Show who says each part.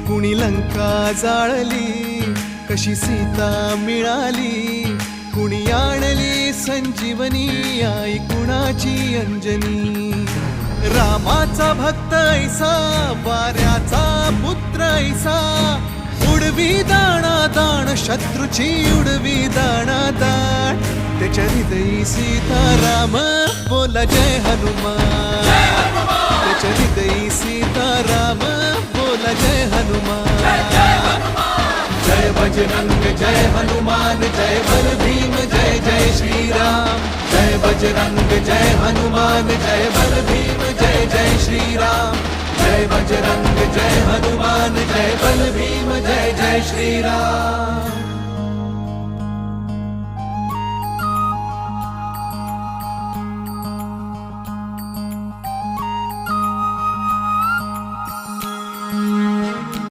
Speaker 1: कुणी लंका जाळली, कशी सीता मिळाली, कुणी आणली संजीवनी, आई कुणाची अंजनी. रामाचा भक्त ऐसा, वाऱ्याचा पुत्र ऐसा, उडवी दाणा दाण शत्रूची उडवी दाणा दाण. त्याच्या हृदयी सीताराम बोला जय हनुमान, त्याच्या हृदयी सीताराम बोला जय हनुमान. जय बजरंग जय हनुमान, जय बल भीम जय जय श्रीराम. जय बजरंग जय हनुमान, जय बल भीम जय जय श्रीराम. जय बजरंग जय हनुमान, जय बल भीम जय जय श्रीराम.